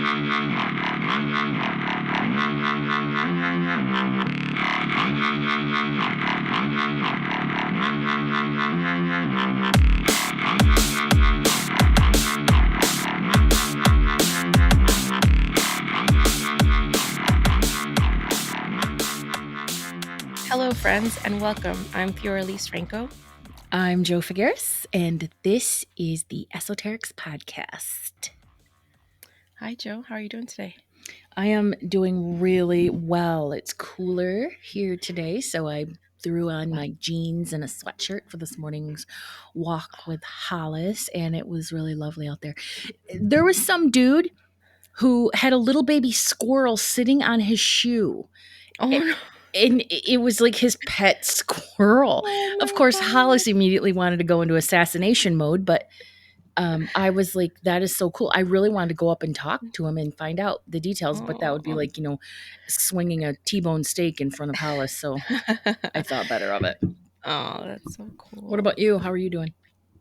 Hello, friends, and welcome. I'm Fioraliz. I'm Joe Figueres, and this is the Esoterics Podcast. Hi, Joe. How are you doing today? I am doing really well. It's cooler here today, so I threw on my jeans and a sweatshirt for this morning's walk with Hollis, and it was really lovely out there. There was some dude who had a little baby squirrel sitting on his shoe. Oh, no. And it was like his pet squirrel. Oh, Of my course, God. Hollis immediately wanted to go into assassination mode, but I was like, that is so cool. I really wanted to go up and talk to him and find out the details, but that would be like, swinging a T-bone steak in front of Hollis. So I thought better of it. Oh, that's so cool. What about you? How are you doing?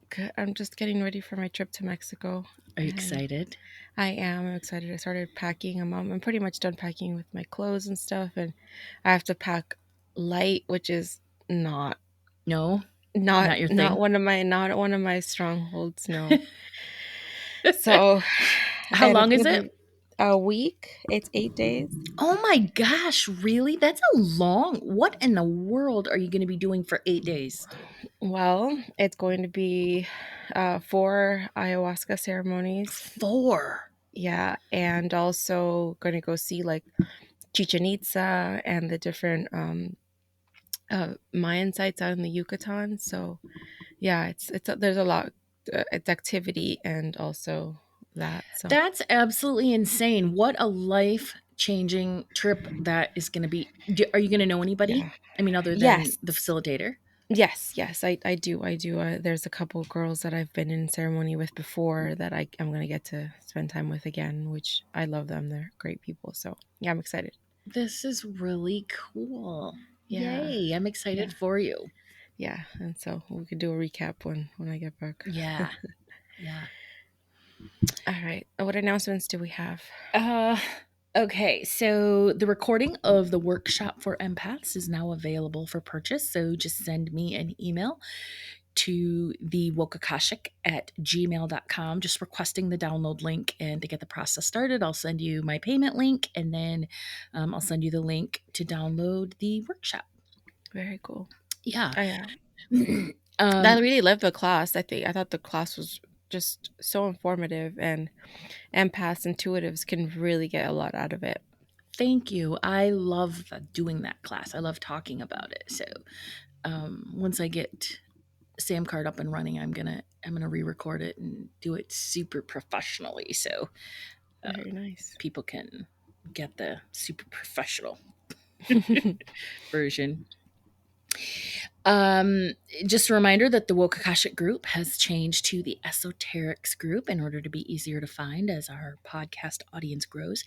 Good. I'm just getting ready for my trip to Mexico. Are you excited? I am. I'm excited. I started packing. I'm pretty much done packing with my clothes and stuff, and I have to pack light, which is not your thing. not one of my strongholds. No. So, how long is it? A week. It's 8 days. Oh my gosh, really? That's a long. What in the world are you going to be doing for 8 days? Well, it's going to be 4 ayahuasca ceremonies. 4? Yeah, and also going to go see like Chichen Itza and the different Mayan sites out in the Yucatan. So, yeah, there's a lot. It's activity and also that. So That's absolutely insane. What a life-changing trip that is going to be. Are you going to know anybody? yeah. I mean, other than Yes. the facilitator? Yes, I do. There's a couple of girls that I've been in ceremony with before that I'm going to get to spend time with again, which I love them. They're great people. So, yeah, I'm excited. This is really cool. Yeah. Yay, I'm excited for you. Yeah, and so we could do a recap when I get back. Yeah. Yeah. All right. What announcements do we have? Okay, so the recording of the workshop for empaths is now available for purchase. So just send me an email to the wokakashik@gmail.com, just requesting the download link. And to get the process started, I'll send you my payment link, and then I'll send you the link to download the workshop. Very cool. Yeah. I really loved the class. I thought the class was just so informative, and empaths, intuitives can really get a lot out of it. Thank you. I love doing that class. I love talking about it. So once I get Sam card up and running, I'm gonna re-record it and do it super professionally, so Very nice. people can get the super professional version. Just a reminder that the Woke Akashic group has changed to the Esoterics group in order to be easier to find as our podcast audience grows.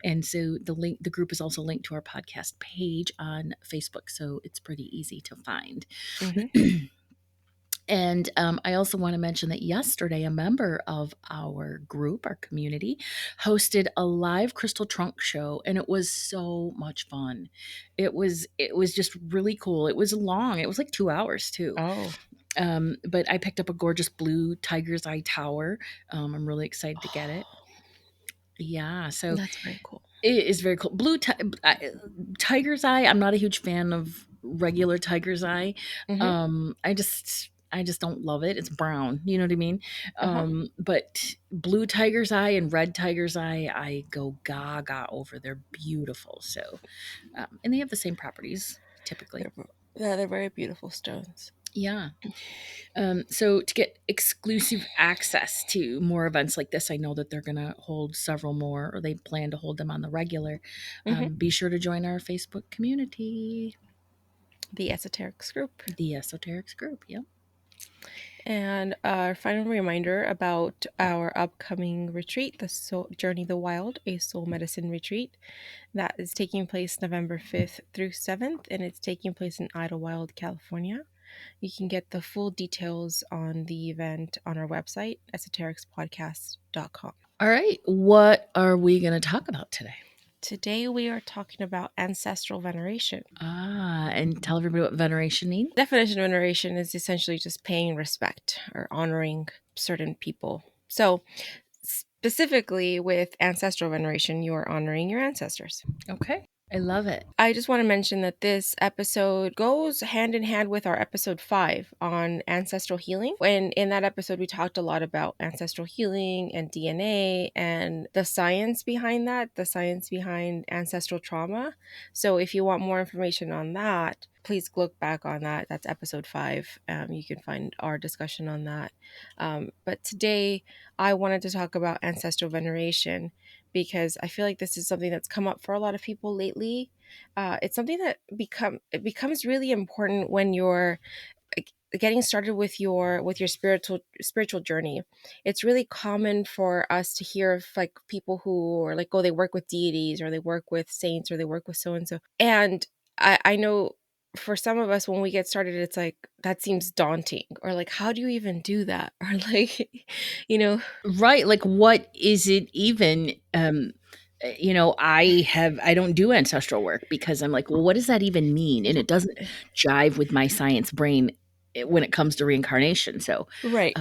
And so the group is also linked to our podcast page on Facebook, so it's pretty easy to find. Mm-hmm. And I also want to mention that yesterday, a member of our group, our community, hosted a live crystal trunk show, and it was so much fun. It was just really cool. It was long. It was like 2 hours too. Oh. But I picked up a gorgeous blue tiger's eye tower. I'm really excited to get it. Yeah, so that's very cool. It is very cool. Blue tiger's eye. I'm not a huge fan of regular tiger's eye. Mm-hmm. I just don't love it. It's brown. You know what I mean? But blue tiger's eye and red tiger's eye, I go gaga over. They're beautiful. So, and they have the same properties typically. They're very beautiful stones. Yeah. So to get exclusive access to more events like this, I know that they're going to hold several more, or they plan to hold them on the regular. Be sure to join our Facebook community. The Esoterics group. The Esoterics group, yep. And our final reminder about our upcoming retreat, the Journey the Wild, a soul medicine retreat that is taking place November 5th through 7th, and it's taking place in Idlewild, California. You can get the full details on the event on our website, esotericspodcast.com. All right. What are we going to talk about today? Today we are talking about ancestral veneration. And tell everybody what veneration means. Definition of veneration is essentially just paying respect or honoring certain people. So, specifically with ancestral veneration, you are honoring your ancestors. Okay. I love it. I just want to mention that this episode goes hand in hand with our episode 5 on ancestral healing. And in that episode, we talked a lot about ancestral healing and DNA and the science behind that, the science behind ancestral trauma. So if you want more information on that, please look back on that. That's episode 5. You can find our discussion on that. But today, I wanted to talk about ancestral veneration because I feel like this is something that's come up for a lot of people lately. It's something that it becomes really important when you're getting started with your spiritual journey. It's really common for us to hear of like people who are like, oh, they work with deities or they work with saints or they work with so and so. And I know for some of us when we get started, it's like that seems daunting or like, how do you even do that? Or like, you know, Right. Like, what is it even? I don't do ancestral work because I'm like, well, what does that even mean? And it doesn't jive with my science brain when it comes to reincarnation. So, right.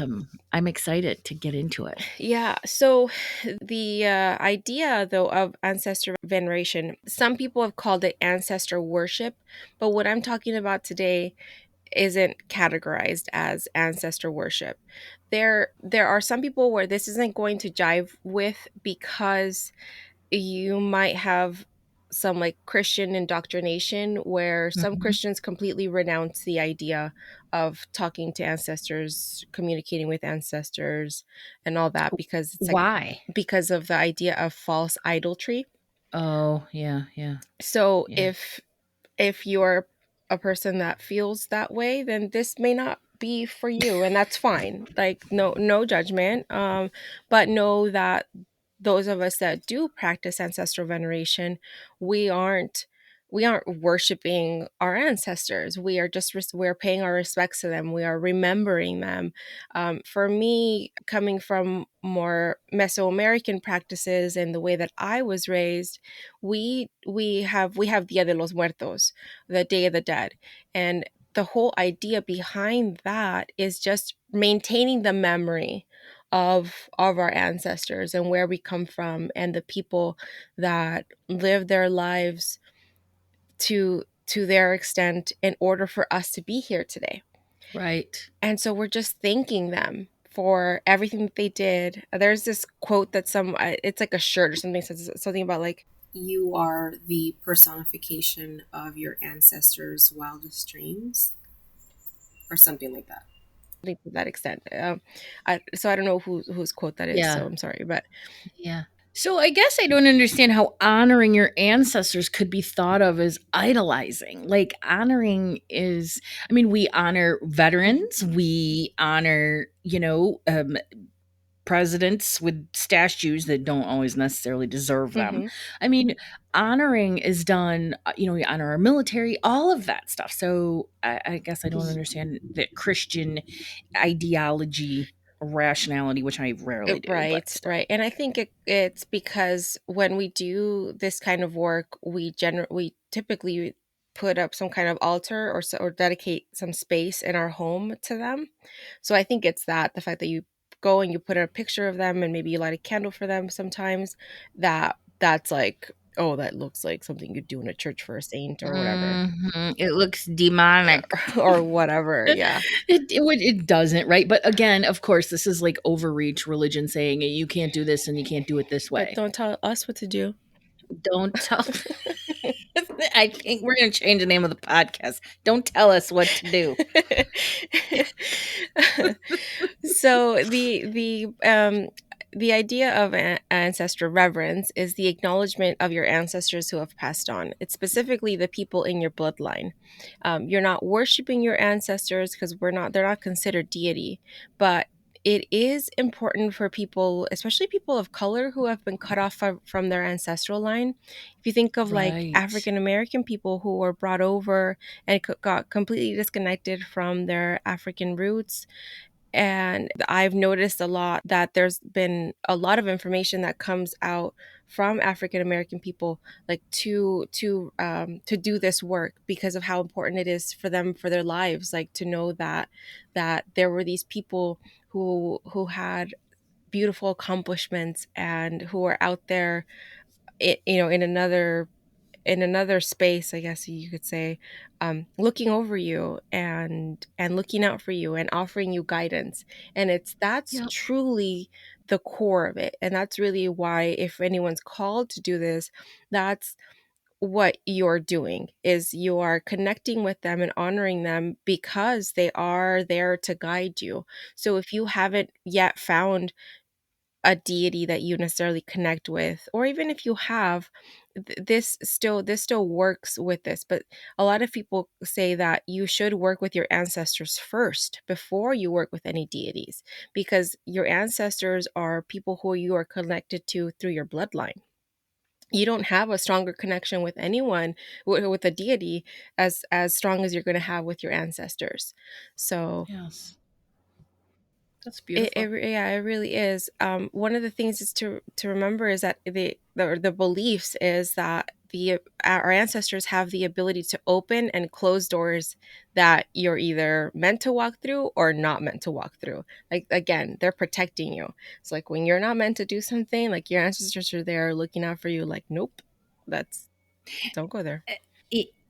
I'm excited to get into it. Yeah. So the idea, though, of ancestor veneration, some people have called it ancestor worship. But what I'm talking about today isn't categorized as ancestor worship. There are some people where this isn't going to jive with because you might have some like Christian indoctrination where some Mhm. Christians completely renounce the idea of talking to ancestors, communicating with ancestors, and all that because it's like Why? because of the idea of false idolatry. Oh, yeah, yeah, So yeah. if you're a person that feels that way, then this may not be for you, and that's fine. Like no judgment. But know that those of us that do practice ancestral veneration, we aren't we aren't worshiping our ancestors. We are just we're paying our respects to them. We are remembering them. For me, coming from more Mesoamerican practices and the way that I was raised, we have Dia de los Muertos, the Day of the Dead, and the whole idea behind that is just maintaining the memory of our ancestors and where we come from and the people that live their lives to their extent in order for us to be here today. Right. And so we're just thanking them for everything that they did. There's this quote that it's like a shirt or something, says something about like, you are the personification of your ancestors' wildest dreams, or something like that. Something to that extent. So I don't know whose quote that is. So Yeah. I'm sorry, but Yeah. So I guess I don't understand how honoring your ancestors could be thought of as idolizing. Like honoring is, I mean, we honor veterans, we honor, presidents with statues that don't always necessarily deserve them. mm-hmm. I mean, honoring is done, we honor our military, all of that stuff. So I guess I don't understand the Christian ideology rationality, which I rarely do, but Right, still. right. And I think it's because when we do this kind of work, we typically put up some kind of altar or dedicate some space in our home to them. So I think it's that the fact that you go and you put a picture of them and maybe you light a candle for them sometimes, that's like, oh, that looks like something you'd do in a church for a saint or whatever. It looks demonic. Or whatever, yeah. It doesn't, right? But again, of course, this is like overreach religion saying you can't do this and you can't do it this But way. don't tell us what to do. Don't tell. I think we're going to change the name of the podcast. Don't tell us what to do. So the idea of ancestor reverence is the acknowledgement of your ancestors who have passed on. It's specifically the people in your bloodline. You're not worshiping your ancestors because they're not considered deity, but it is important for people, especially people of color who have been cut off from their ancestral line. If you think of like Right. African American people who were brought over and got completely disconnected from their African roots, And I've noticed a lot that there's been a lot of information that comes out from African American people, like to do this work because of how important it is for them for their lives, like to know that there were these people who had beautiful accomplishments and who are out there, in another space, I guess you could say, looking over you and looking out for you and offering you guidance. And that's Yep. truly the core of it. And that's really why, if anyone's called to do this, that's what you're doing, is you are connecting with them and honoring them because they are there to guide you. So if you haven't yet found a deity that you necessarily connect with, or even if you have, this still works with this. But a lot of people say that you should work with your ancestors first before you work with any deities, because your ancestors are people who you are connected to through your bloodline. You don't have a stronger connection with anyone, with a deity, as strong as you're going to have with your ancestors. So Yes. That's beautiful. yeah, it really is. One of the things is to remember is that the beliefs is that our ancestors have the ability to open and close doors that you're either meant to walk through or not meant to walk through. Like, again, they're protecting you. It's like when you're not meant to do something, like your ancestors are there looking out for you. Like, nope, that's don't go there.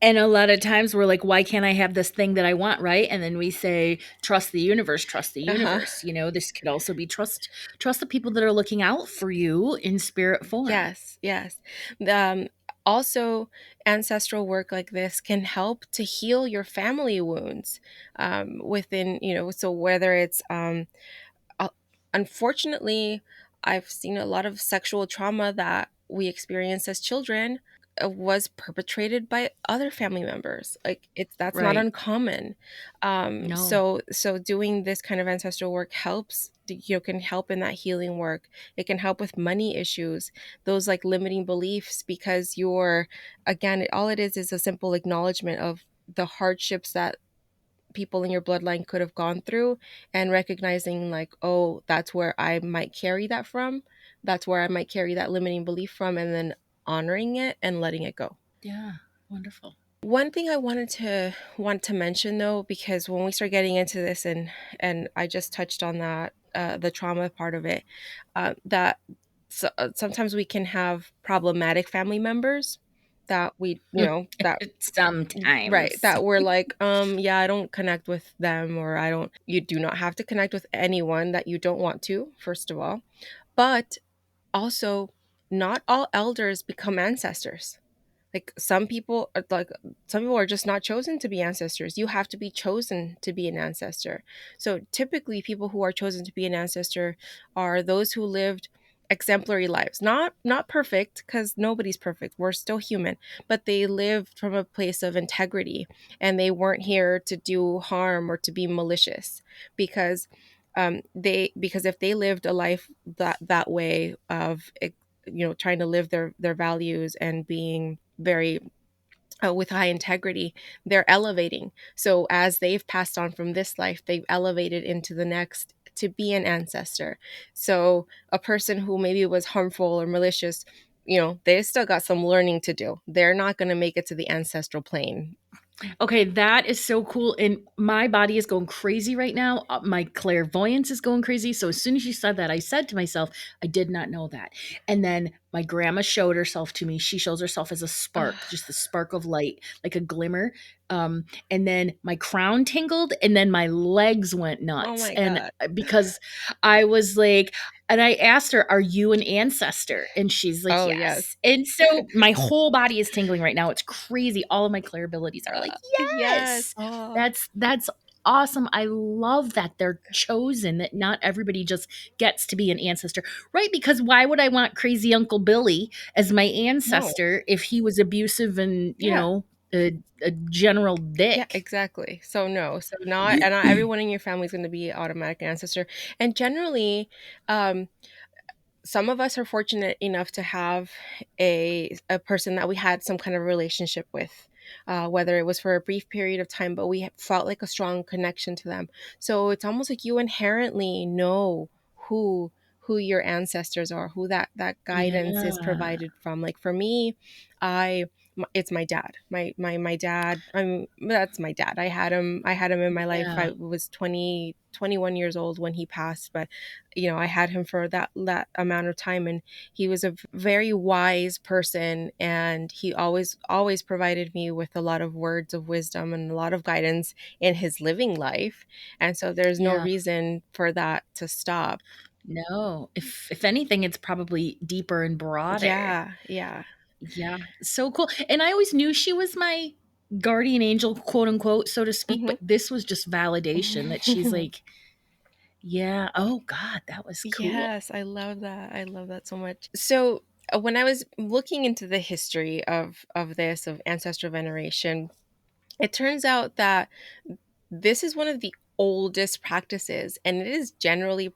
And a lot of times we're like, why can't I have this thing that I want, right? And then we say, trust the universe, trust the Uh huh. universe. This could also be trust the people that are looking out for you in spirit form. Yes, yes. Um, Also, ancestral work like this can help to heal your family wounds, within, so whether it's, uh, unfortunately, I've seen a lot of sexual trauma that we experience as children was perpetrated by other family members. Like, that's not Right. uncommon. No. So doing this kind of ancestral work helps. Can help in that healing work. It can help with money issues, those like limiting beliefs, because again, all it is a simple acknowledgement of the hardships that people in your bloodline could have gone through, and recognizing, like, oh, that's where I might carry that from, that's where I might carry that limiting belief from, and then honoring it and letting it go. Yeah. Wonderful. One thing I want to mention, though, because when we start getting into this, and I just touched on that, the trauma part of it, that sometimes we can have problematic family members that we that right, Sometimes. that we're like, yeah, I don't connect with them, or I don't you do not have to connect with anyone that you don't want to, first of all. But also, not all elders become ancestors. Like, some people are just not chosen to be ancestors. You have to be chosen to be an ancestor. So typically, people who are chosen to be an ancestor are those who lived exemplary lives. Not perfect, because nobody's perfect. We're still human, but they lived from a place of integrity, and they weren't here to do harm or to be malicious. Because because if they lived a life that way of, trying to live their values and being very, with high integrity, they're elevating. So as they've passed on from this life, they've elevated into the next to be an ancestor. So a person who maybe was harmful or malicious, they still got some learning to do. They're not going to make it to the ancestral plane. Okay, that is so cool. And my body is going crazy right now. My clairvoyance is going crazy. So as soon as you said that, I said to myself, I did not know that. And then my grandma showed herself to me. She shows herself as a spark, just the spark of light, like a glimmer. And then my crown tingled, and then my legs went Oh nuts. my And god. because I was like, and I asked her, "Are you an ancestor?" And she's like, Oh "Yes." yes. And so my whole body is tingling right now. It's crazy. All of my clair abilities are like, Yes. "Yes." Oh. That's awesome. I love that they're chosen, that not everybody just gets to be an ancestor. Right? Because why would I want crazy Uncle Billy as my No. ancestor if he was abusive and, Yeah. a general Yeah, dick? exactly. So no, so not everyone in your family is going to be automatic ancestor. And generally, um, some of us are fortunate enough to have a person that we had some kind of relationship with. whether it was for a brief period of time, but we felt like a strong connection to them. So it's almost like you inherently know who your ancestors are, who that guidance is Yeah. provided from. Like for me, I it's my dad. My dad. That's my dad. I had him in my life. Yeah. I was 21 years old when he passed, but I had him for that amount of time, and he was a very wise person, and he always provided me with a lot of words of wisdom and a lot of guidance in his living life. And so there's no Yeah. reason for that to stop. No. If anything, it's probably deeper and broader. Yeah, yeah. Yeah. So cool. And I always knew she was my guardian angel, quote unquote, so to speak, Hmm. but this was just validation that she's like, yeah, oh God, that was cool. Yes, I love that. I love that so much. So when I was looking into the history of ancestral veneration, it turns out that this is one of the oldest practices, and it is generally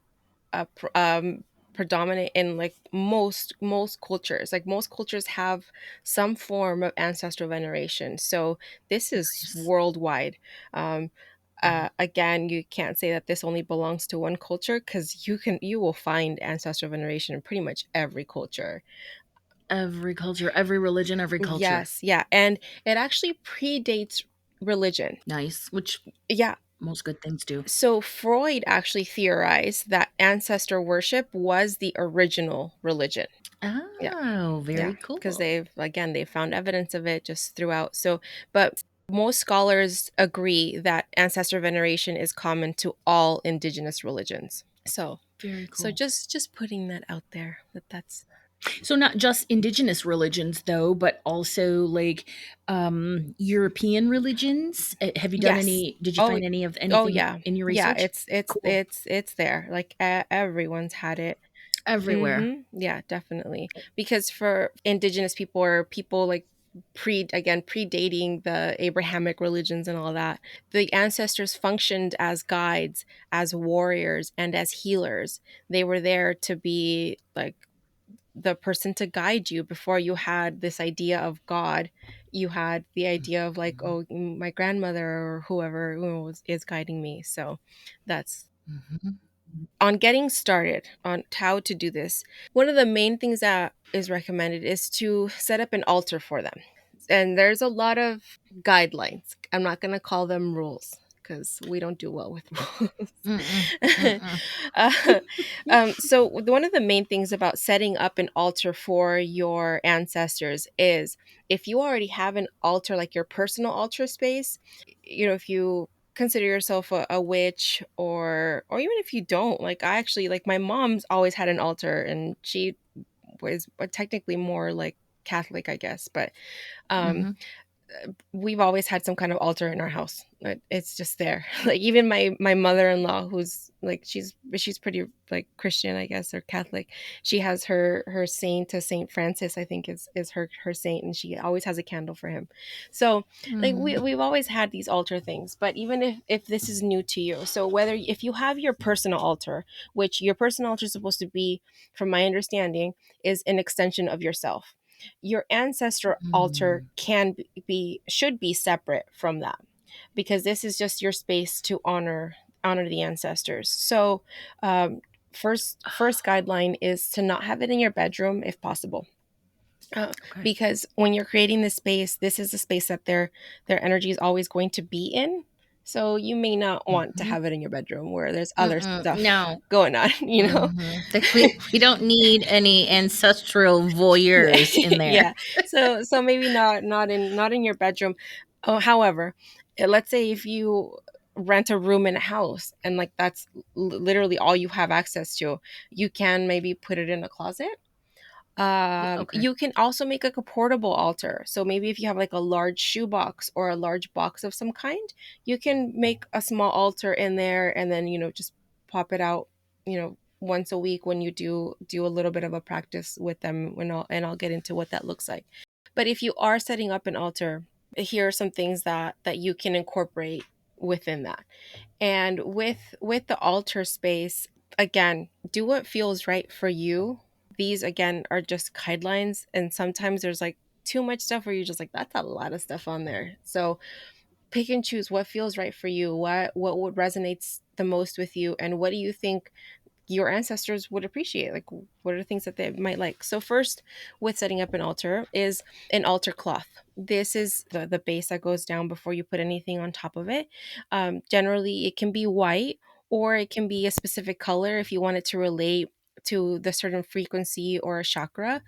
predominant in like most cultures. Like most cultures have some form of ancestral veneration. So this is Nice. worldwide. um, Mhm. Again, you can't say that this only belongs to one culture, because you will find ancestral veneration in pretty much every culture. Every culture, every religion, every culture. Yes, yeah, and it actually predates religion. Nice, which Yeah. most good things do. So Freud actually theorized that ancestor worship was the original religion. Yeah. Oh, Yeah, very because cool. they've found evidence of it just throughout. So, but most scholars agree that ancestor veneration is common to all indigenous religions. So, Very so cool. just putting that out there, that's So not just indigenous religions though, but also like European religions. Have you done yes. any did you Oh, find any of oh anything yeah, in your yeah. research? It's Cool. it's there. Like everyone's had it. Everywhere. Yeah, definitely. Because for indigenous people, or people like predating the Abrahamic religions and all that, the ancestors functioned as guides, as warriors, and as healers. They were there to be like the person to guide you. Before you had this idea of God, you had the idea of like, Mhm. oh, my grandmother or whoever is guiding me. So that's Mhm. on getting started on how to do this. One of the main things that is recommended is to set up an altar for them. And there's a lot of guidelines. I'm not going to call them rules, because we don't do well with Mm-mm. rules. Mm-mm. uh, so, one of the main things about setting up an altar for your ancestors is, if you already have an altar, like your personal altar space, if you consider yourself a witch, or even if you don't, like I actually, like my mom's always had an altar, and she was technically more like Catholic, I guess, but um Mhm. we've always had some kind of altar in our house. It's just there. Like even my mother-in-law, who's like, she's pretty like Christian, I guess, or Catholic. She has her saint, to Saint Francis, I think is her saint, and she always has a candle for him. So like Mhm. we've always had these altar things. But even if this is new to you, so whether if you have your personal altar, which your personal altar is supposed to be, from my understanding, is an extension of yourself. Your ancestor altar Mhm. should be separate from that, because this is just your space to honor the ancestors. So um, first guideline is to not have it in your bedroom if possible. uh, Okay. because when you're creating this space, this is a space that their energy is always going to be in. So you may not want to Mhm. have it in your bedroom where there's other Mm-mm. stuff No. going on, you know. Like we don't need any ancestral voyeurs in there. Yeah. So maybe not in your bedroom. Oh, however, let's say if you rent a room in a house, and like that's literally all you have access to, you can maybe put it in a closet. Okay. You can also make like a portable altar. So maybe if you have like a large shoebox or a large box of some kind, you can make a small altar in there, and then just pop it out, once a week when you do a little bit of a practice with them. I'll get into what that looks like. But if you are setting up an altar, here are some things that you can incorporate within that. And with the altar space, again, do what feels right for you. These again are just guidelines, and sometimes there's like too much stuff where you're just like, that's a lot of stuff on there. So pick and choose what feels right for you, what would resonates the most with you, and what do you think your ancestors would appreciate. Like, what are the things that they might like? So first, with setting up an altar, is an altar cloth. This is the base that goes down before you put anything on top of it. Generally it can be white, or it can be a specific color if you want it to relate to the certain frequency or a chakra.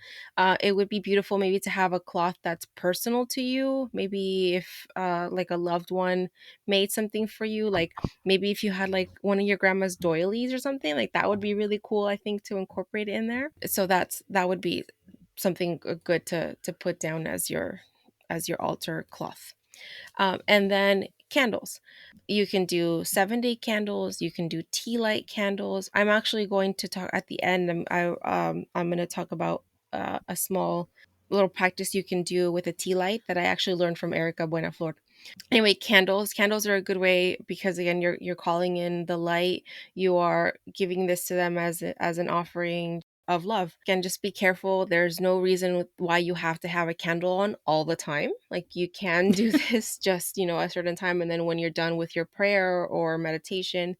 It would be beautiful maybe to have a cloth that's personal to you. Maybe if like a loved one made something for you, like maybe if you had like one of your grandma's doilies or something, like that would be really cool, I think, to incorporate it in there. So that would be something good to put down as your altar cloth. And then candles. You can do 7-day candles. You can do tea light candles. I'm actually going to talk at the end. I'm going to talk about a small little practice you can do with a tea light that I actually learned from Erica Buenaflor. Anyway, candles are a good way, because again, you're calling in the light. You are giving this to them as an offering of love. Again, just be careful. There's no reason why you have to have a candle on all the time. Like, you can do this just, a certain time, and then when you're done with your prayer or meditation,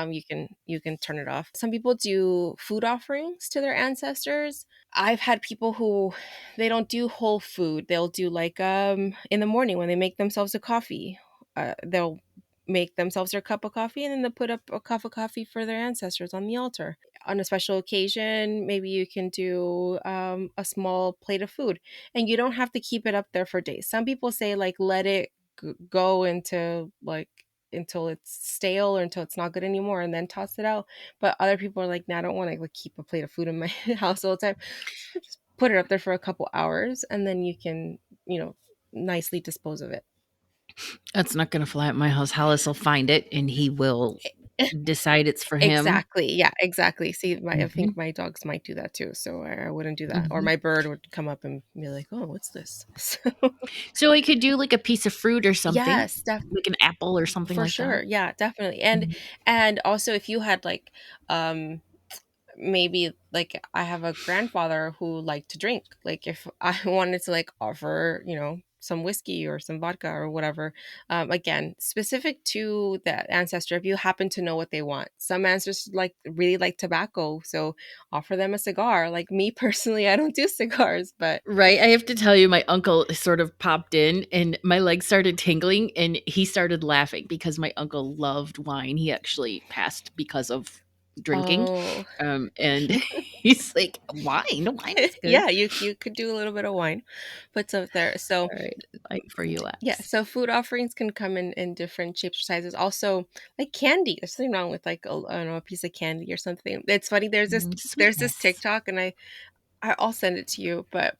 you can turn it off. Some people do food offerings to their ancestors. I've had people who they don't do whole food. They'll do like in the morning when they make themselves a coffee. They'll make themselves their cup of coffee, and then they'll put up a cup of coffee for their ancestors on the altar. On a special occasion, maybe you can do a small plate of food, and you don't have to keep it up there for days. Some people say like let it go into like until it's stale or until it's not good anymore, and then toss it out. But other people are like, nah, I don't want to like keep a plate of food in my house all the time. So just put it up there for a couple hours, and then you can, nicely dispose of it. That's not going to fly at my house. Hollis will find it and he will decide it's for him. Exactly. Yeah, exactly. See, I Hmm. think my dogs might do that too. So I wouldn't do that. Or Hmm. my bird would come up and be like, oh, what's this? So, So we could do like a piece of fruit or something, yes, like an apple or something for like that. sure. Yeah, definitely. And also if you had like um maybe like I have a grandfather who liked to drink. Like if I wanted to like offer, some whiskey or some vodka or whatever, again, specific to that ancestor, if you happen to know what they want. Some ancestors like really like tobacco, so offer them a cigar. Like me personally, I don't do cigars, but Right. I have to tell you, my uncle sort of popped in and my legs started tingling and he started laughing because my uncle loved wine. He actually passed because of drinking. oh, And he's like, wine is good. yeah, you could do a little bit of wine, put some there. So All right. Like for you, yeah, X. so food offerings can come in different shapes or sizes. Also, like candy. There's nothing wrong with like I don't know, a piece of candy or something. It's funny. There's this Sweetness. TikTok, and I'll send it to you, but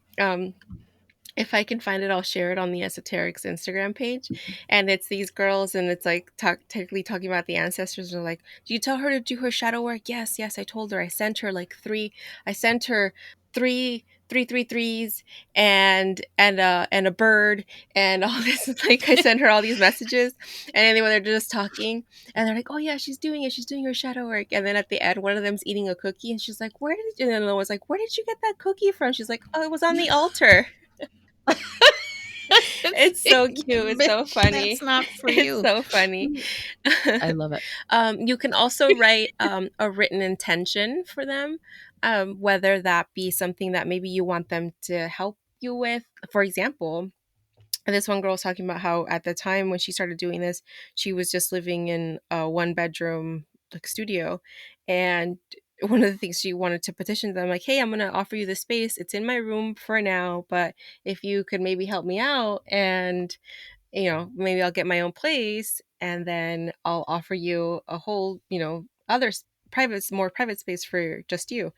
if I can find it, I'll share it on the Esoterics Instagram page. And it's these girls, and it's like technically talking about the ancestors. Are like, "Do you tell her to do her shadow work?" Yes, yes, I told her. I sent her like three. I sent her three threes and a bird and all this. Like I sent her all these messages, and anyway, they're just talking, and they're like, "Oh yeah, she's doing it. She's doing her shadow work." And then at the end, one of them's eating a cookie, and she's like, "Where did?" And then another one's like, "Where did you get that cookie from?" She's like, "Oh, it was on the altar." It's so cute. It's so That's funny. not for It's you. so funny. I love it. You can also write a written intention for them, whether that be something that maybe you want them to help you with. For example, this one girl was talking about how at the time when she started doing this, she was just living in a 1 bedroom like studio, and one of the things she wanted to petition them like, hey, I'm going to offer you this space. It's in my room for now, but if you could maybe help me out, and maybe I'll get my own place, and then I'll offer you a whole, other more private space for just you.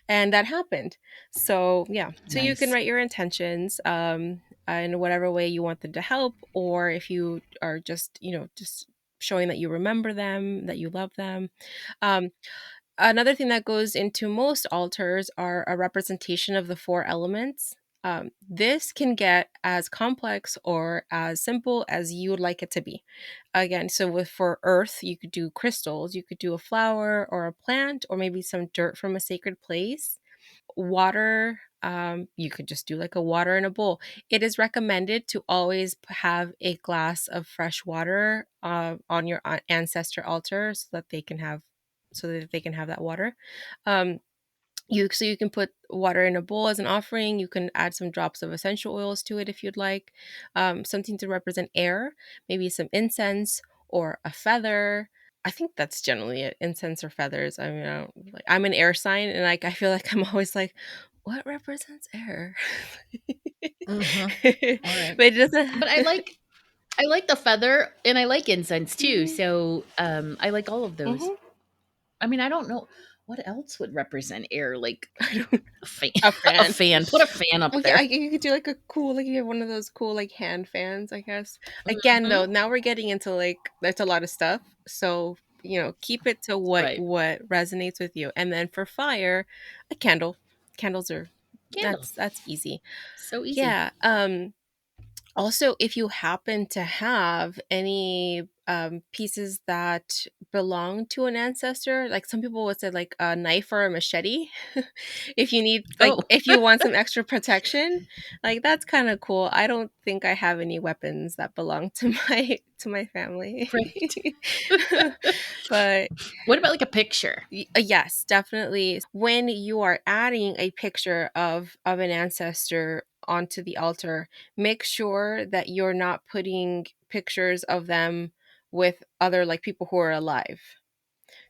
And that happened. So yeah, so you can Nice. write your intentions in whatever way you want them to help, or if you are just, just showing that you remember them, that you love them. um, Another thing that goes into most altars are a representation of the 4 elements. This can get as complex or as simple as you would like it to be. Again, so for earth, you could do crystals, you could do a flower or a plant, or maybe some dirt from a sacred place. Water, You could just do like a water in a bowl. It is recommended to always have a glass of fresh water on your ancestor altar so that they can have that water. Um, you can put water in a bowl as an offering. You can add some drops of essential oils to it if you'd like. Something to represent air, maybe some incense or a feather. I think that's generally it, incense or feathers. I mean, I'm an air sign, and like I feel like I'm always like, what represents air? Mhm. All right. But it doesn't. But I like the feather and I like incense too. Mhm, So I like all of those. mhm. I mean, I don't know what else would represent air, like I don't. a fan. A A fan. fan. Put a fan up Okay, there. you could do like a cool, like you have one of those cool like hand fans, I guess. Again, Hmm. though, now we're getting into like that's a lot of stuff. So, keep it to what Right. resonates with you. And then for fire, a candle. Candles are Candle. that's easy. So easy. Yeah. Also, if you happen to have any pieces that belong to an ancestor, like some people would say, like a knife or a machete, if you need, like, Oh, if you want some extra protection, like that's kind of cool. I don't think I have any weapons that belong to my family, right. but What about like a picture? Yes, definitely. When you are adding a picture of an ancestor onto the altar, make sure that you're not putting pictures of them with other like people who are alive.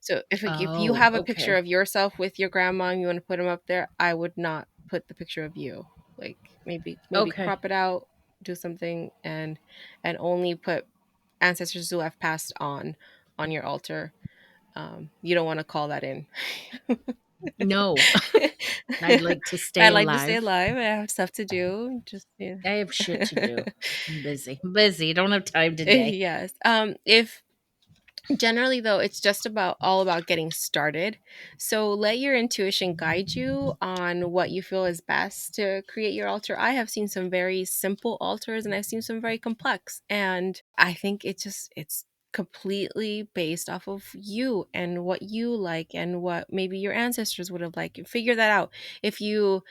So if you Oh, have a picture okay. of yourself with your grandma and you want to put them up there, I would not put the picture of you. Like maybe Okay. crop it out, do something, and only put ancestors who have passed on your altar. You don't want to call that in. No, I'd like to I stay like to stay alive. alive. I have stuff to do. Just yeah. I have shit to do. I'm busy. I'm busy. Don't have time today. Yes. If generally though, it's just about all about getting started. So let your intuition guide you on what you feel is best to create your altar. I have seen some very simple altars and I've seen some very complex. And I think it's completely based off of you and what you like and what maybe your ancestors would have liked. Figure that out. If you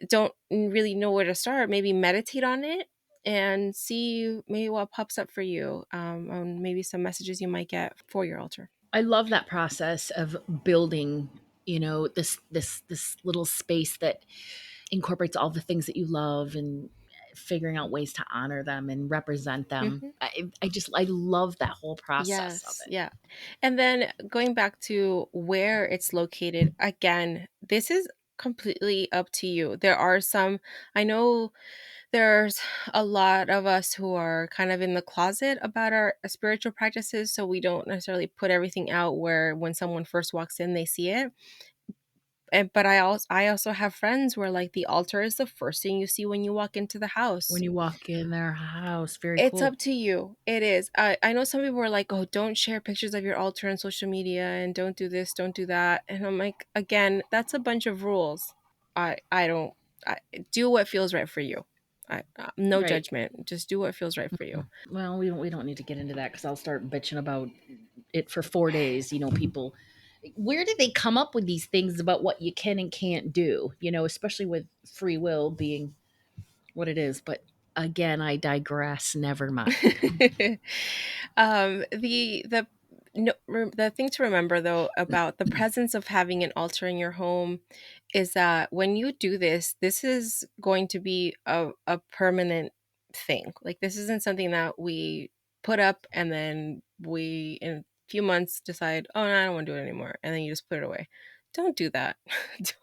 don't really know where to start, maybe meditate on it and see maybe what pops up for you, on maybe some messages you might get for your altar. I love that process of building, this little space that incorporates all the things that you love and figuring out ways to honor them and represent them. Hmm. I love that whole process of Yes, it. yeah. And then going back to where it's located, again, this is completely up to you. I know there's a lot of us who are kind of in the closet about our spiritual practices, so we don't necessarily put everything out where when someone first walks in, they see it. But I also have friends where like the altar is the first thing you see when you walk into the When house. you walk in their house, very It's cool. up to you. It is. I know some people are like, oh, don't share pictures of your altar on social media and don't do this, don't do that. And I'm like, again, that's a bunch of rules. I don't I, Do what feels right for you. No Right. judgment. Just do what feels right for you. Well, we don't need to get into that because I'll start bitching about it for 4 days. People, where did they come up with these things about what you can and can't do? Especially with free will being what it is. But again, I digress. Never mind. The no, the thing to remember though about the presence of having an altar in your home is that when you do this, this is going to be a permanent thing. Like this isn't something that we put up and then we in a few months decide, oh no, I don't want to do it anymore, and then you just put it away. Don't do that.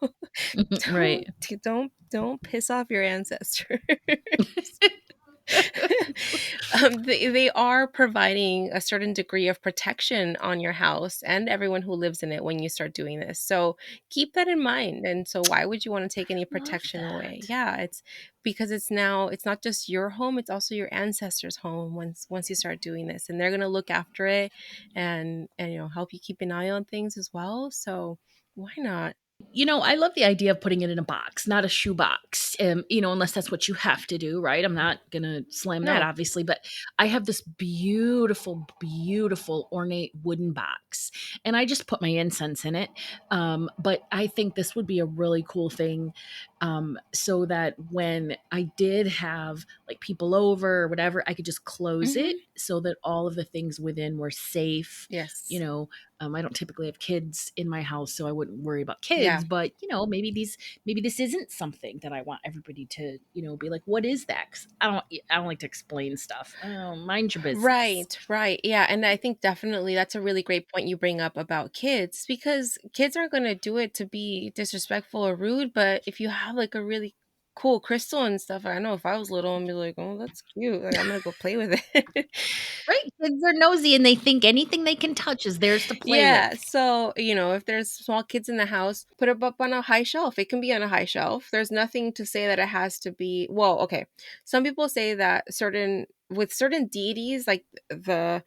don't Right. don't piss off your ancestors. They are providing a certain degree of protection on your house and everyone who lives in it when you start doing this. So keep that in mind. And so, why would you want to take any Love protection away? that. Yeah, it's because it's not just your home; it's also your ancestors' home. Once you start doing this, and they're gonna look after it and help you keep an eye on things as well. So why not? I love the idea of putting it in a box, not a shoe box. Unless that's what you have to do, right? I'm not gonna slam that, No. obviously, but I have this beautiful, beautiful ornate wooden box, and I just put my incense in it. But I think this would be a really cool thing, so that when I did have like people over or whatever, I could just close it Hmm. so that all of the things within were safe. You Yes. know, I don't typically have kids in my house, so I wouldn't worry about Yeah. kids. But maybe this isn't something that I want everybody to be like, "What is that?" 'Cause I don't like to explain stuff. Oh, mind your business. Right, right. Yeah, and I think definitely that's a really great point you bring up about kids because kids aren't going to do it to be disrespectful or rude, but if you have like a really cool crystal and stuff, I know if I was little and be like, "Oh, that's cute. Like I'm going to go play with it." Right? Kids are nosy and they think anything they can touch is theirs to play Yeah, with. so, if there's small kids in the house, put it up on a high shelf. It can be on a high shelf. There's nothing to say that it has to be, well, okay. Some people say that certain deities, like the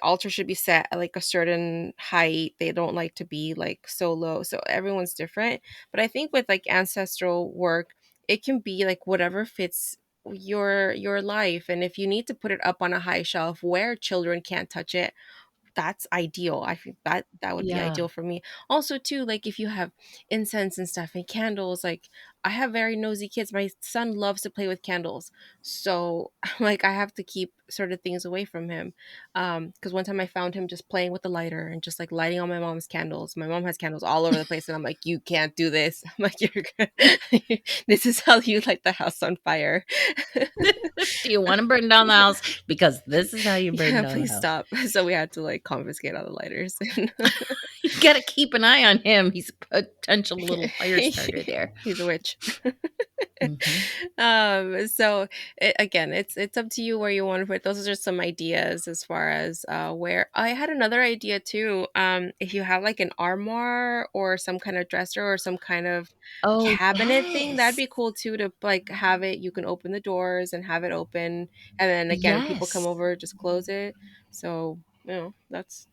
altar should be set at like a certain height. They don't like to be like so low. So everyone's different. But I think with like ancestral work, it can be like whatever fits your life. And if you need to put it up on a high shelf where children can't touch it, that's ideal. I think that would be Yeah. ideal for me. Also, too, like if you have incense and stuff and candles, like I have very nosy kids. My son loves to play with candles, so like I have to keep sort of things away from him. Because one time I found him just playing with the lighter and just like lighting on my mom's candles. My mom has candles all over the place, and I'm like, you can't do this. I'm like, you're good. This is how you light the house on fire. Do you want to burn down the house? Because this is how you burn Yeah, down the please house. stop. So we had to like confiscate all the lighters. You got to keep an eye on him. He's a potential little fire starter there. He's a witch. Hmm. So again, it's up to you where you want to put. Those are just some ideas as far as where. I had another idea too. If you have like an armoire or some kind of dresser or some kind of Oh, cabinet thing, that'd yes. be cool too. To like have it, you can open the doors and have it open, and then again, people come Yes. over, just close it. So that's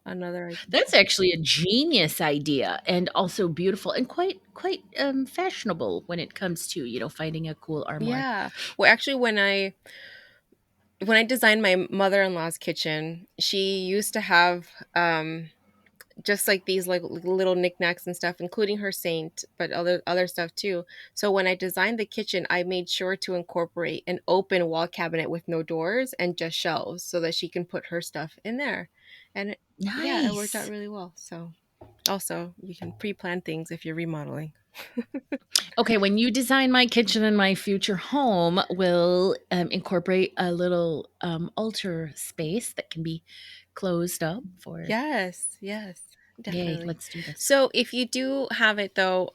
another idea. That's actually a genius idea and also beautiful and quite fashionable when it comes to, finding a cool armoire. Yeah. Well, actually, when I designed my mother-in-law's kitchen, she used to have just like these like little knickknacks and stuff, including her saint, but other stuff too. So when I designed the kitchen, I made sure to incorporate an open wall cabinet with no doors and just shelves so that she can put her stuff in there. And yeah, it worked out Nice. really well. So also, you can pre-plan things if you're remodeling. Okay, when you design my kitchen in my future home, we'll incorporate a little altar space that can be closed up for. Yes, yes, Yay, definitely. let's do this. So if you do have it though,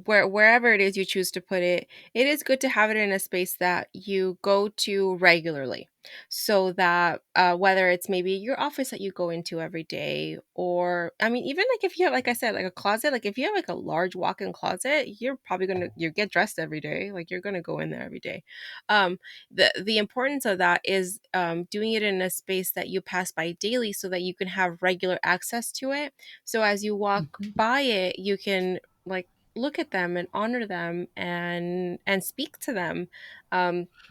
wherever it is you choose to put it, it is good to have it in a space that you go to regularly. So that whether it's maybe your office that you go into every day, or I mean, even like if you have, like I said, like a closet, like if you have like a large walk-in closet, you're probably gonna you get dressed every day, like you're gonna go in there every day. Um, the importance of that is doing it in a space that you pass by daily so that you can have regular access to it. So as you walk Mhm. by it, you can like look at them and honor them and speak to them.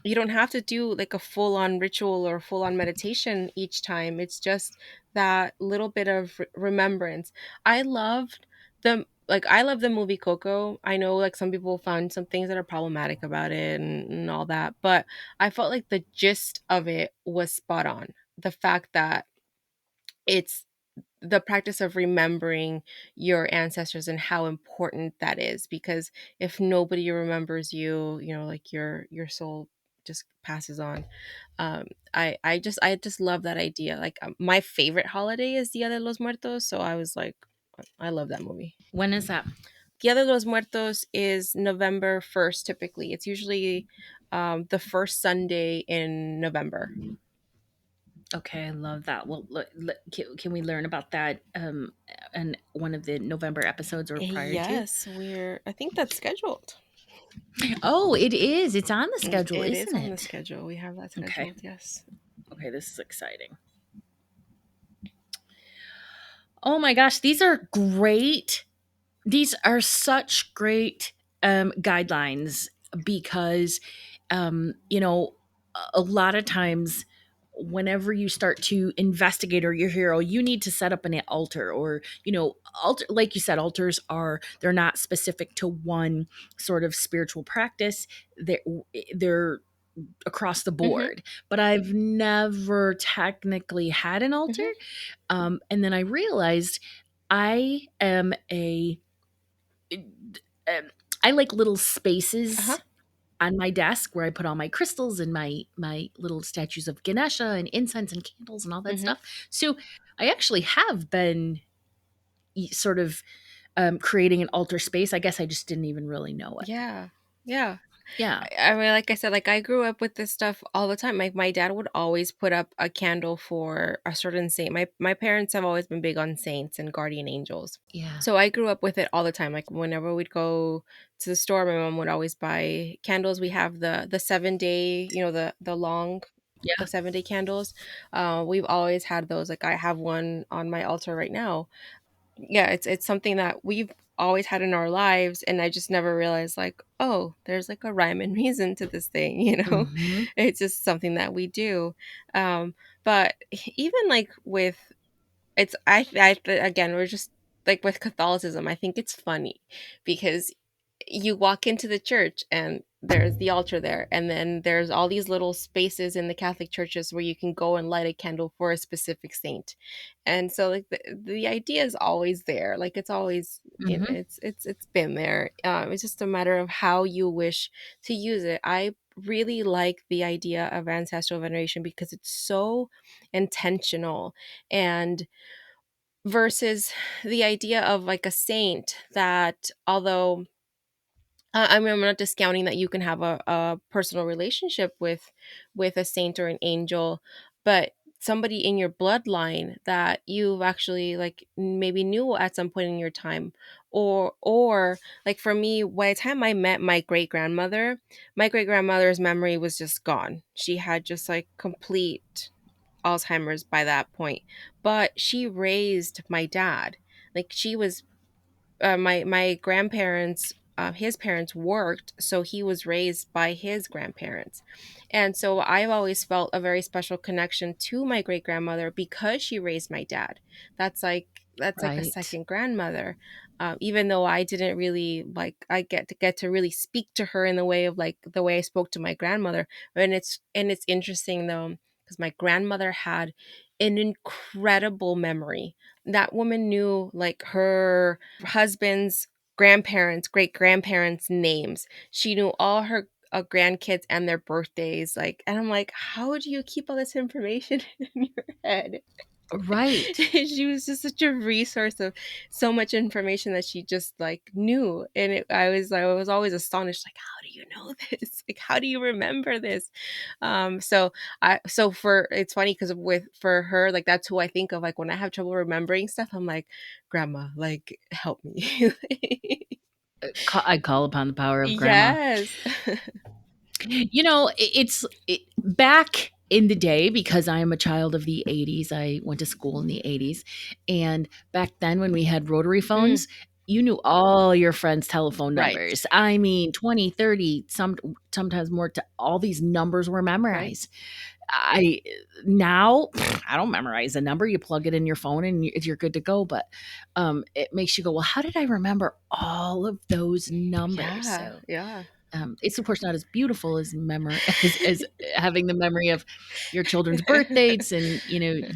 You don't have to do like a full-on ritual or full-on meditation each time. It's just that little bit of remembrance. I loved I love the movie Coco. I know like some people found some things that are problematic about it and all that, but I felt like the gist of it was spot on. The fact that it's the practice of remembering your ancestors and how important that is, because if nobody remembers you, like your soul just passes on. I just love that idea. Like my favorite holiday is Dia de los Muertos, so I was like, I love that movie. When is that? Dia de los Muertos is November 1st typically. It's usually the first Sunday in November. Okay, I love that. Well, can we learn about that in one of the November episodes or prior to? Yes, I think that's scheduled. Oh, it is. It's on the schedule, It is isn't on the it? schedule. We have that Okay. scheduled, yes. Okay, this is exciting. Oh my gosh, these are great These are such great guidelines because, you know, a lot of times whenever you start to investigate or your hero, you need to set up an altar or, altar, like you said, altars are, they're not specific to one sort of spiritual practice. They're across the Mhm. board, but I've never technically had an altar. Mhm. And then I realized I am um, I like little Uh-huh. spaces on my desk where I put all my crystals and my little statues of Ganesha and incense and candles and all that Mhm. stuff. So I actually have been sort of creating an altar space. I guess I just didn't even really know it. Yeah. Yeah. Yeah, I mean, like I said, like I grew up with this stuff all the time. Like my dad would always put up a candle for a certain saint. My parents have always been big on saints and guardian angels. yeah, So I grew up with it all the time. Like whenever we'd go to the store, my mom would always buy candles. We have the 7 day, the long, yeah. the 7 day candles. We've always had those. Like I have one on my altar right now. Yeah, it's something that we've always had in our lives, and I just never realized, like, oh, there's like a rhyme and reason to this thing, you know? Hmm. It's just something that we do. But even like with again, we're just like with Catholicism, I think it's funny because you walk into the church and there's the altar there, and then there's all these little spaces in the Catholic churches where you can go and light a candle for a specific saint. And so like the idea is always there. Like it's always, Hmm. it's been there. It's just a matter of how you wish to use it. I really like the idea of ancestral veneration because it's so intentional, and versus the idea of like a saint that, although I mean, I'm not discounting that you can have a personal relationship with a saint or an angel, but somebody in your bloodline that you've actually like maybe knew at some point in your time, or like for me, by the time I met my great grandmother's memory was just gone. She had just like complete Alzheimer's by that point, but she raised my dad. Like she was, my grandparents, his parents worked, so he was raised by his grandparents. And so I've always felt a very special connection to my great grandmother because she raised my dad. That's like a Right. second grandmother. Even though I didn't really like, I get to really speak to her in the way of like the way I spoke to my grandmother. And it's interesting though, because my grandmother had an incredible memory. That woman knew like her husband's grandparents, great grandparents' names. She knew all her grandkids and their birthdays. Like, and I'm like, how do you keep all this information in your head? Right. She was just such a resource of so much information that she just like knew, and I was always astonished. Like, how do you know this? Like, how do you remember this? So for it's funny because with for her, like that's who I think of. Like when I have trouble remembering stuff, I'm like, Grandma, like help me. I call upon the power of grandma. Yes. Back in the day, because I am a child of the 80s. I went to school in the 80s. And back then, when we had rotary Mm, phones, you knew all your friends' telephone right. numbers. I mean, 20, 30, sometimes more, to all these numbers were Right. memorized. I Now I don't memorize a number. You plug it in your phone and you're good to go. But it makes you go, well, how did I remember all of those numbers? Yeah. So Yeah. it's of course not as beautiful as memory as having the memory of your children's birth dates and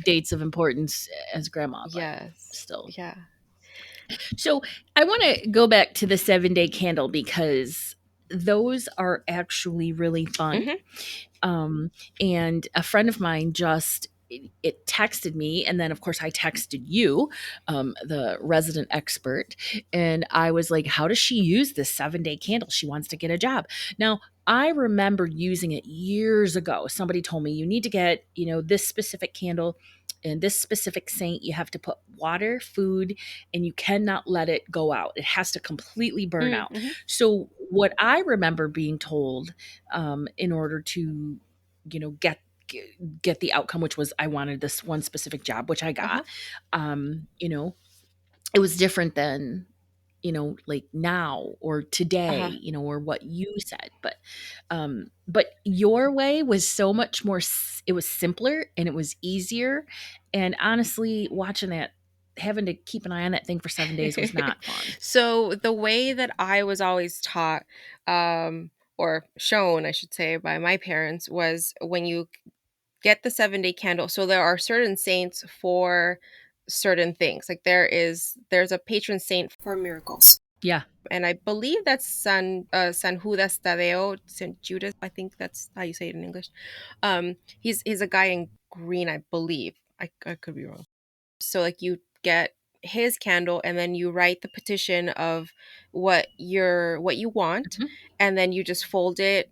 dates of importance as grandma, but Yes. still. Yeah. So I want to go back to the 7 day candle because those are actually really fun. Hmm. um, and a friend of mine just it texted me, and then of course I texted you, the resident expert, and I was like, how does she use this 7 day candle? She wants to get a job. Now, I remember using it years ago. Somebody told me you need to get, this specific candle and this specific saint. You have to put water, food, and you cannot let it go out. It has to completely burn out. Mm-hmm. So what I remember being told, in order to, you know, get get the outcome, which was I wanted this one specific job, which I got. Uh-huh. You know, it was different than like now or today, Uh-huh. or what you said. But your way was so much more it was simpler and it was easier. And honestly, watching that, having to keep an eye on that thing for 7 days was not fun. So the way that I was always taught, or shown, I should say, by my parents was when you get the 7-day candle. So there are certain saints for certain things. Like there's a patron saint for miracles. Yeah. And I believe that's San Judas Tadeo, Saint Judas. I think that's how you say it in English. He's a guy in green, I believe. I could be wrong. So like you get his candle and then you write the petition of what you want, Mhm. and then you just fold it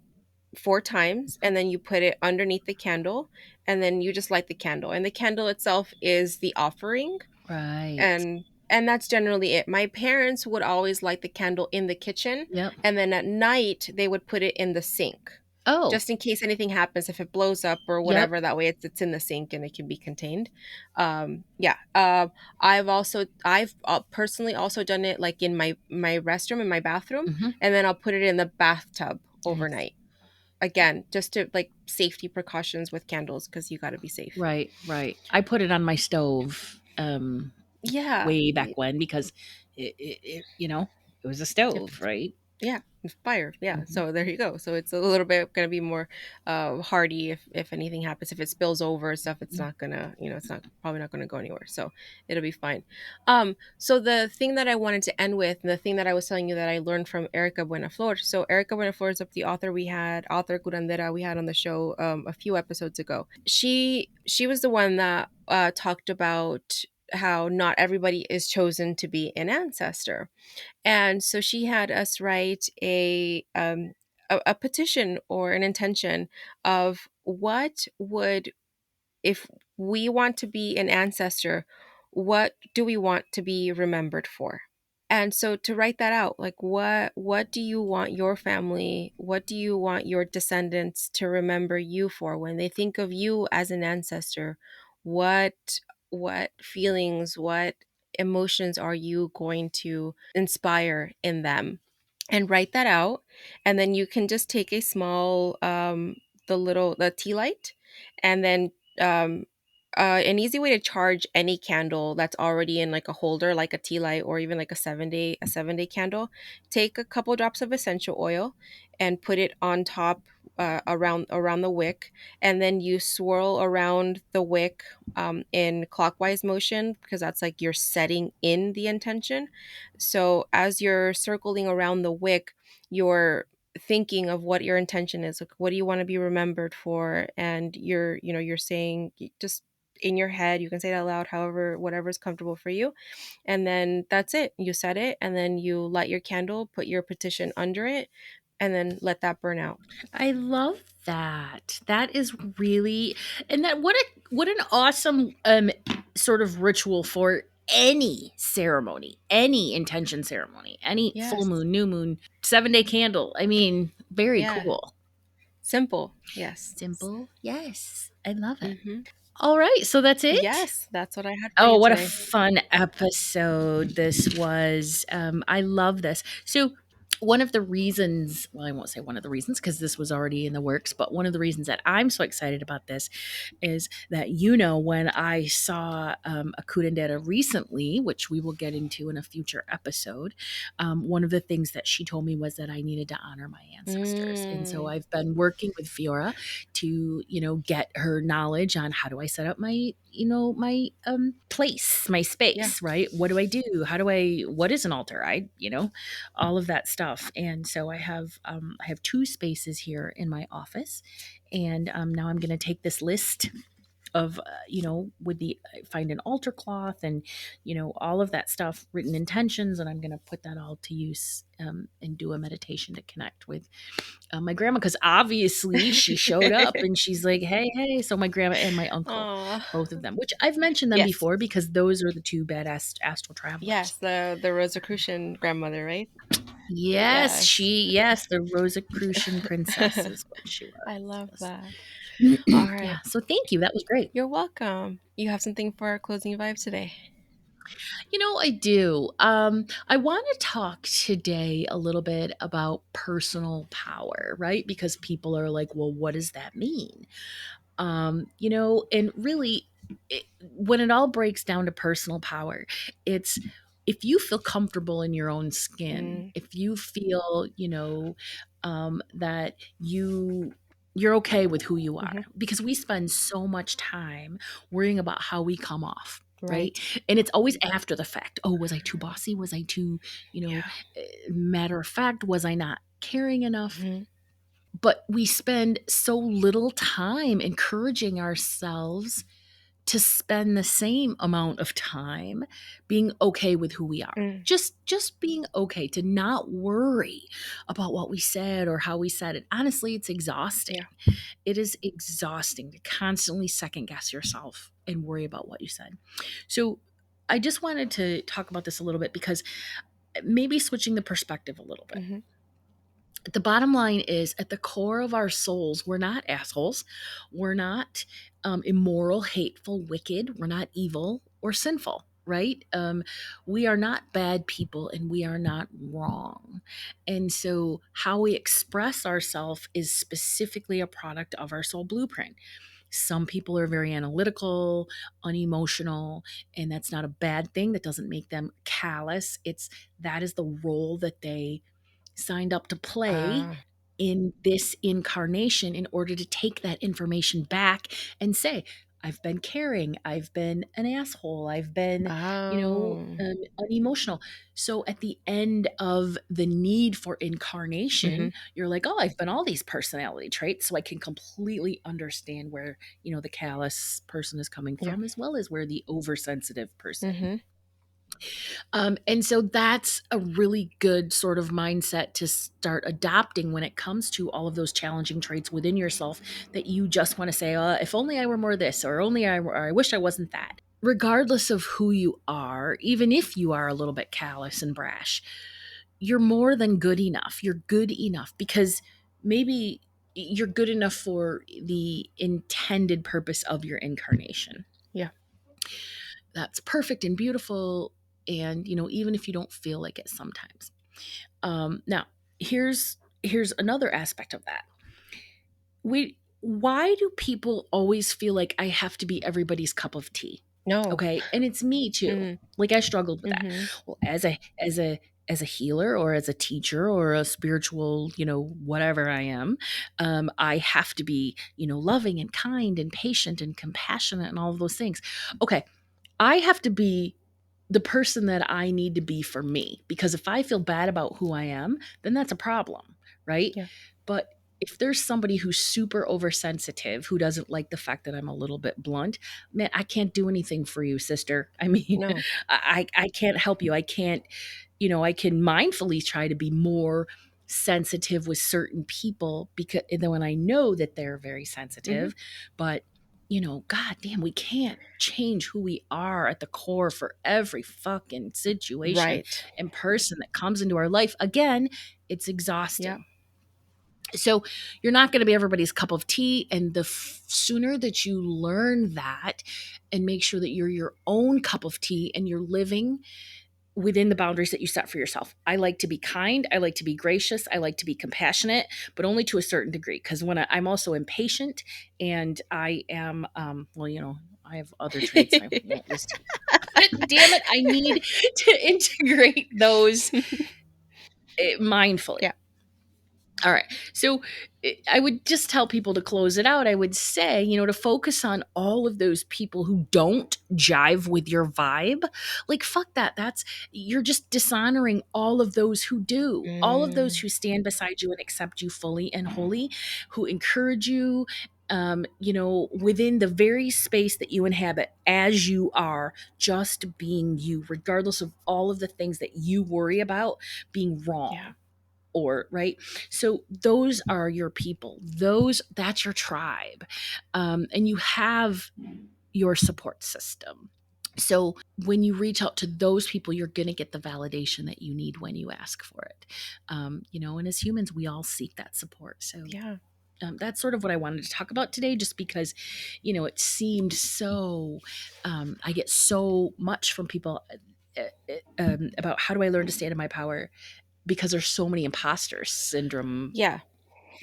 4 times and then you put it underneath the candle, and then you just light the candle, and the candle itself is the offering. Right. And that's generally it. My parents would always light the candle in the kitchen, Yep. and then at night they would put it in the sink. Oh, Just in case anything happens, if it blows up or yep. whatever, that way it's in the sink and it can be contained. Yeah. I've personally also done it like in my restroom, in my bathroom, Hmm. and then I'll put it in the bathtub Nice. overnight. Again, just to like safety precautions with candles because you got to be safe. Right, right. I put it on my stove Yeah. way back when because it was a If stove, it's right? Yeah, fire. Yeah. Hmm. So there you go. So it's a little bit going to be more hardy if anything happens. If it spills over and stuff, it's Yeah. not gonna, it's not probably not gonna go anywhere. So it'll be fine. So the thing that I wanted to end with, and the thing that I was telling you that I learned from Erica Buenaflor. So Erica Buenaflor is the author curandera we had on the show a few episodes ago. She was the one that talked about how not everybody is chosen to be an ancestor, and so she had us write a petition or an intention of what would, if we want to be an ancestor, what do we want to be remembered for? And so to write that out, like what do you want your family, what do you want your descendants to remember you for when they think of you as an ancestor? What what feelings, what emotions are you going to inspire in them? And write that out, and then you can just take a small the tea light, and then um an easy way to charge any candle that's already in like a holder, like a tea light or even like a 7-day candle. Take a couple drops of essential oil and put it on top, around the wick, and then you swirl around the wick in clockwise motion, because that's like you're setting in the intention. So as you're circling around the wick, you're thinking of what your intention is. Like, what do you want to be remembered for? And you're saying, just in your head, you can say it out loud, however, whatever is comfortable for you. And then that's it. You set it, and then you light your candle, put your petition under it, and then let that burn out. I love that. That is really, and that what an awesome sort of ritual for any ceremony, any intention ceremony, any full Yes. moon, new moon, 7-day candle. I mean, very Yeah. cool. Simple. Yes. Simple. Yes. I love it. Mm-hmm. All right, so that's it. Yes, that's what I had for Oh, you what a today. fun episode this was. I love this. So, one of the reasons, well, I won't say one of the reasons because this was already in the works, but one of the reasons that I'm so excited about this is that, when I saw a curandera recently, which we will get into in a future episode, one of the things that she told me was that I needed to honor my ancestors. And so Mm. I've been working with Fiora to, get her knowledge on how do I set up my, my place, my Yeah. space, right? What do I do? What is an altar? All of that stuff. And so I have 2 spaces here in my office. And now I'm going to take this list of with the find an altar cloth and all of that stuff, written intentions, and I'm going to put that all to use and do a meditation to connect with my grandma, because obviously she showed up and she's like, hey, hey. So my grandma and my uncle, Aw. both of them, which I've mentioned them Yes. before because those are the 2 badass astral Yes, travelers. the Rosicrucian grandmother, right? Yes. Yes, the Rosicrucian princess is what she I love was. that. Yes. All Yeah. right. So thank you. That was great. You're welcome. You have something for our closing vibe today? I do. I want to talk today a little bit about personal power, right? Because people are like, well, what does that mean? And really, when it all breaks down to personal power, it's if you feel comfortable in your own skin, Mm, if you feel, that you're okay with who you are, hmm. because we spend so much time worrying about how we come off. Right. Right. And it's always after the fact. Oh, was I too bossy? Was I too, Yeah. matter of fact? Was I not caring enough? Hmm. But we spend so little time encouraging ourselves to spend the same amount of time being okay with who we are. Mm, Just being okay to not worry about what we said or how we said it. Honestly, it's exhausting. yeah. It is exhausting to constantly second guess yourself and worry about what you said. So I just wanted to talk about this a little bit because maybe switching the perspective a little bit. Hmm. The bottom line is at the core of our souls, we're not assholes. We're not immoral, hateful, wicked. We're not evil or sinful, right? We are not bad people and we are not wrong. And so, how we express ourselves is specifically a product of our soul blueprint. Some people are very analytical, unemotional, and that's not a bad thing. That doesn't make them callous. That is the role that they signed up to play Ah. in this incarnation in order to take that information back and say, I've been caring, I've been an asshole, I've been, Oh. unemotional. So at the end of the need for Hmm. incarnation, you're like, oh, I've been all these personality traits. So I can completely understand where, the callous person is coming Yeah. from, as well as where the oversensitive person. Hmm. And so that's a really good sort of mindset to start adopting when it comes to all of those challenging traits within yourself that you just want to say, if only I were more this, or only or I wish I wasn't that. Regardless of who you are, even if you are a little bit callous and brash, you're more than good enough. You're good enough because maybe you're good enough for the intended purpose of your incarnation. Yeah. That's perfect and beautiful. And, even if you don't feel like it sometimes. Now, here's another aspect of that. Why do people always feel like I have to be everybody's cup of tea? No. Okay, and it's me too. Mm, Like I struggled with that. hmm. Well, as a healer or as a teacher or a spiritual, whatever I am, I have to be, loving and kind and patient and compassionate and all of those things. Okay, I have to be the person that I need to be for me because if I feel bad about who I am, then that's a problem, right? Yeah. But if there's somebody who's super oversensitive who doesn't like the fact that I'm a little bit blunt, man, I can't do anything for you, sister. I mean, No. I can't help you. I can't, I can mindfully try to be more sensitive with certain people because and then when I know that they're very Hmm. sensitive, but god damn, we can't change who we are at the core for every fucking situation Right. and person that comes into our life. Again, it's Yeah. exhausting. So you're not going to be everybody's cup of tea. And the sooner that you learn that and make sure that you're your own cup of tea and you're living within the boundaries that you set for yourself. I like to be kind. I like to be gracious. I like to be compassionate, but only to a certain degree. Because I'm also impatient and I am, I have other traits I won't list here. But damn it, I need to integrate those mindfully. Yeah. All right. So I would just tell people to close it out. I would say, to focus on all of those people who don't jive with your vibe. Like, fuck that. You're just dishonoring all of those who do, all of those Mm, who stand beside you and accept you fully and wholly, who encourage you. Within the very space that you inhabit as you are, just being you, regardless of all of the things that you worry about being yeah. wrong or right. So those are your people, that's your tribe, and you have your support system. So when you reach out to those people, you're going to get the validation that you need when you ask for it. And as humans we all seek that support. So Yeah. that's sort of what I wanted to talk about today, just because, it seemed so, I get so much from people about how do I learn to stand in my power, because there's so many imposter syndrome, Yeah.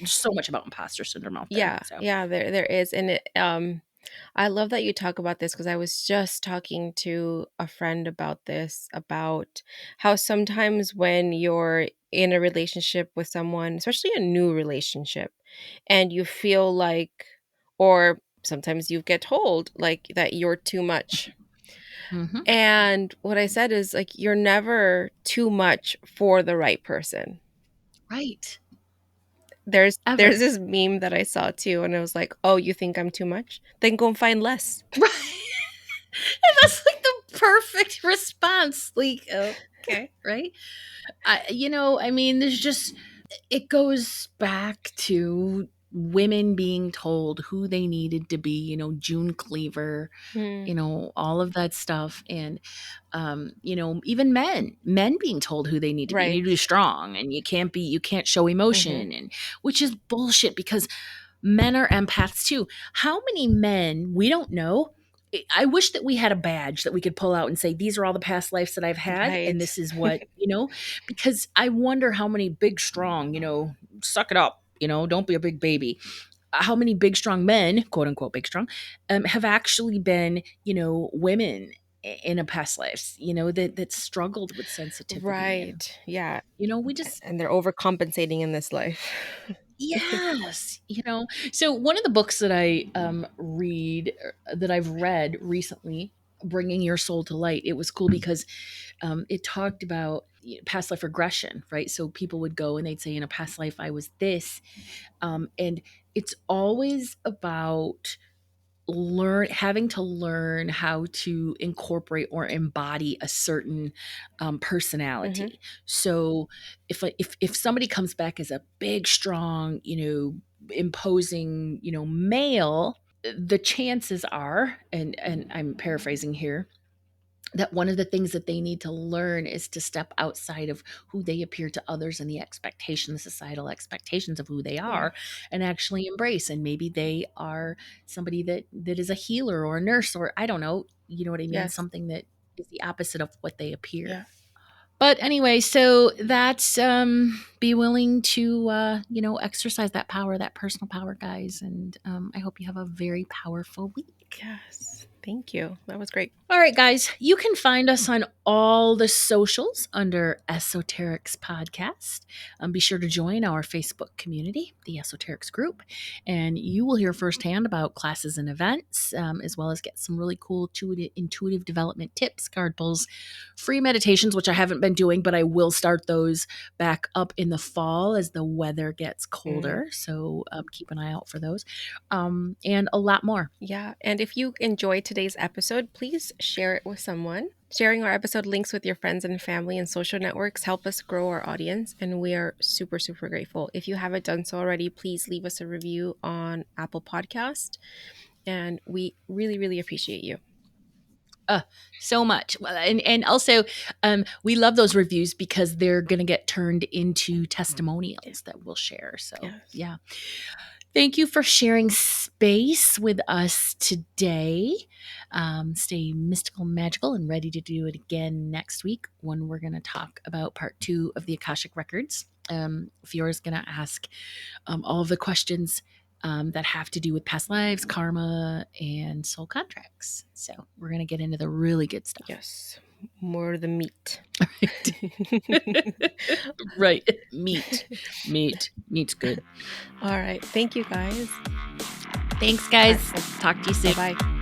so much about imposter syndrome out there. Yeah. So, Yeah, there is. And I love that you talk about this, because I was just talking to a friend about this, about how sometimes when you're in a relationship with someone, especially a new relationship, and you feel like, or sometimes you get told like that you're too much. hmm And what I said is, like, you're never too much for the right person. right. There's Ever. this meme that I saw too, and it was like, "Oh, you think I'm too much? Then go and find less." Right. And that's like the perfect response. Like, okay, right? I mean, there's just, it goes back to women being told who they needed to be, June Cleaver, Mm, all of that stuff. And even men being told who they need to be. You need right. to be strong, and you can't show Mhm. emotion, and which is bullshit, because men are empaths too. How many men we don't know? I wish that we had a badge that we could pull out and say, these are all the past lives that I've had, and Right. this is what, because I wonder how many big, strong, suck it up, don't be a big baby. How many big, strong men, quote unquote, big, strong, have actually been, women in a past life, that struggled with sensitivity. And, Right. Yeah, we just, and they're overcompensating in this life. yes, so one of the books that that I've read recently, Bringing Your Soul to Light, it was cool because it talked about past life regression, right? So people would go and they'd say, in a past life I was this, and it's always about having to learn how to incorporate or embody a certain Mhm. personality. So if somebody comes back as a big, strong, imposing, male, the chances are, and I'm paraphrasing here, that one of the things that they need to learn is to step outside of who they appear to others and the expectations, societal expectations of who they Yeah. are, and actually embrace. And maybe they are somebody that is a healer or a nurse, or I don't know, you know what I mean? Yes. Something that is the opposite of what they appear. Yeah. But anyway, so that's be willing to exercise that power, that personal power, guys. And I hope you have a very powerful week. Yes. Thank you. That was great. All right, guys, you can find us on all the socials under Esoterics Podcast. Be sure to join our Facebook community, the Esoterics Group, and you will hear firsthand about classes and events, as well as get some really cool intuitive development tips, card pulls, free meditations, which I haven't been doing, but I will start those back up in the fall as the weather gets Mm. colder. So keep an eye out for those, and a lot more. Yeah. And if you enjoyed today's episode, please share it with someone. Sharing our episode links with your friends and family and social networks help us grow our audience, and we are super, super grateful. If you haven't done so already, please leave us a review on Apple Podcast, and we really, really appreciate you. Uh, so much. Well, and also, we love those reviews because they're going to get turned into testimonials that we'll share. So, Yes. yeah. Thank you for sharing space with us today. Stay mystical, magical, and ready to do it again next week when we're going to talk about part 2 of the Akashic Records. Fiora's going to ask all of the questions that have to do with past lives, karma, and soul contracts. So we're going to get into the really good stuff. Yes. More of the meat. Right. Meat's good. All right. Thank you, guys. Thanks, All guys. right. Talk to you Bye soon. bye.